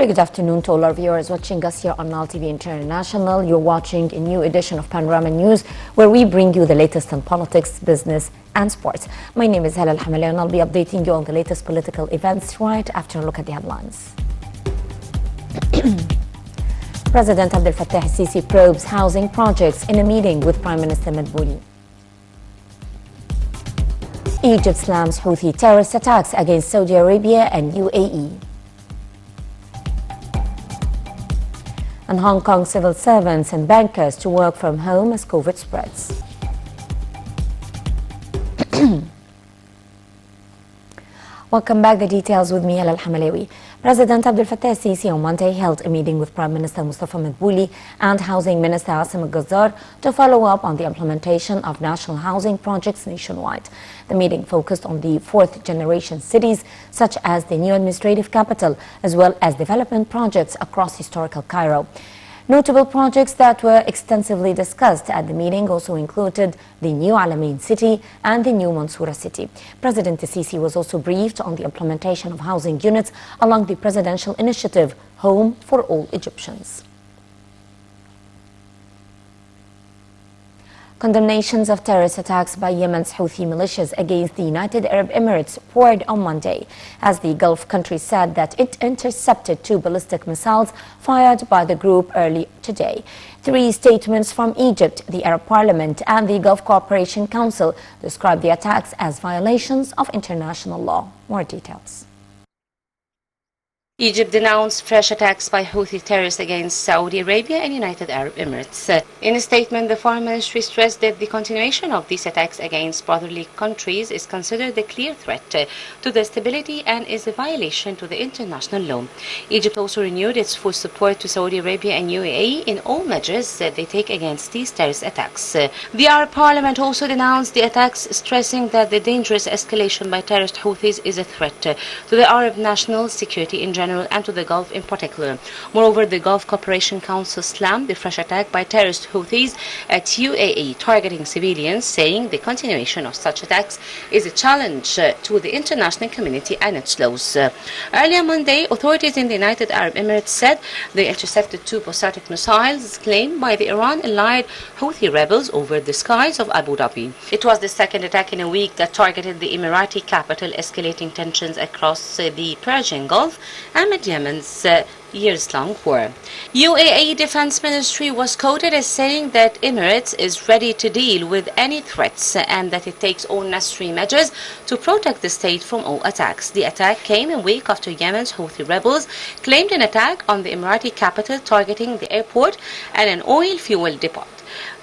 Very good afternoon to all our viewers watching us here on Nile TV International. You're watching a new edition of Panorama News, where we bring you the latest on politics, business and sports. My name is Hala Al-Hamali and I'll be updating you on the latest political events right after a look at the headlines. President Abdel Fattah al-Sisi probes housing projects in a meeting with Prime Minister Madbouli. Egypt slams Houthi terrorist attacks against Saudi Arabia and UAE. And Hong Kong civil servants and bankers to work from home as COVID spreads. Welcome back. The details with me, Hala Al-Hamali. President Abdel Fattah al-Sisi on Monday held a meeting with Prime Minister Mustafa Madbouli and Housing Minister Asim Al-Ghazzar to follow up on the implementation of national housing projects nationwide. The meeting focused on the fourth-generation cities, such as the new administrative capital, as well as development projects across historical Cairo. Notable projects that were extensively discussed at the meeting also included the new Alamein city and the new Mansoura city. President al-Sisi was also briefed on the implementation of housing units along the presidential initiative Home for All Egyptians. Condemnations of terrorist attacks by Yemen's Houthi militias against the United Arab Emirates poured on Monday, as the Gulf country said that it intercepted 2 ballistic missiles fired by the group early today. 3 statements from Egypt, the Arab Parliament and the Gulf Cooperation Council described the attacks as violations of international law. More details. Egypt denounced fresh attacks by Houthi terrorists against Saudi Arabia and United Arab Emirates. In a statement, the Foreign Ministry stressed that the continuation of these attacks against brotherly countries is considered a clear threat to their stability and is a violation to the international law. Egypt also renewed its full support to Saudi Arabia and UAE in all measures that they take against these terrorist attacks. The Arab Parliament also denounced the attacks, stressing that the dangerous escalation by terrorist Houthis is a threat to the Arab national security in general and to the Gulf in particular. Moreover, the Gulf Cooperation Council slammed the fresh attack by terrorist Houthis at UAE targeting civilians, saying the continuation of such attacks is a challenge to the international community and its laws. Earlier Monday, authorities in the United Arab Emirates said they intercepted 2 ballistic missiles claimed by the Iran-allied Houthi rebels over the skies of Abu Dhabi. It was the second attack in a week that targeted the Emirati capital, escalating tensions across the Persian Gulf amid Yemen's years-long war. UAE Defense Ministry was quoted as saying that Emirates is ready to deal with any threats and that it takes all necessary measures to protect the state from all attacks. The attack came a week after Yemen's Houthi rebels claimed an attack on the Emirati capital targeting the airport and an oil fuel depot.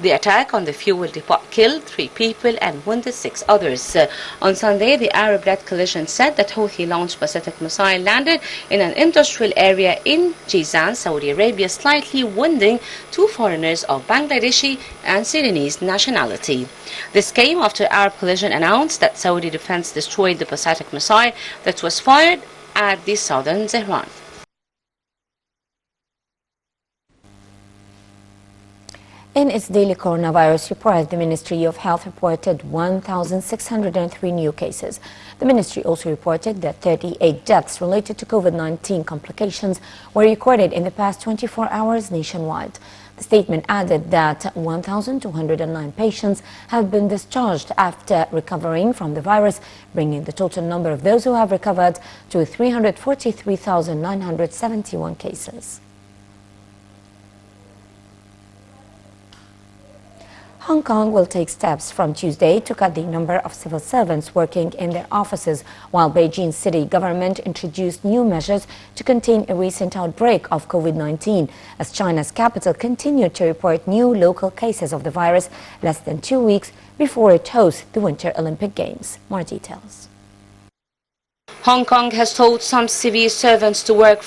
The attack on the fuel depot killed 3 people and wounded 6 others. On Sunday, the Arab-led coalition said that Houthi-launched ballistic missile landed in an industrial area in Jizan, Saudi Arabia, slightly wounding 2 foreigners of Bangladeshi and Sudanese nationality. This came after Arab coalition announced that Saudi defense destroyed the ballistic missile that was fired at the southern Tehran. In its daily coronavirus report, the Ministry of Health reported 1,603 new cases. The ministry also reported that 38 deaths related to COVID-19 complications were recorded in the past 24 hours nationwide. The statement added that 1,209 patients have been discharged after recovering from the virus, bringing the total number of those who have recovered to 343,971 cases. Hong Kong will take steps from Tuesday to cut the number of civil servants working in their offices, while Beijing's city government introduced new measures to contain a recent outbreak of COVID-19, as China's capital continued to report new local cases of the virus less than 2 weeks before it hosts the Winter Olympic Games. More details. Hong Kong has told some civil servants to work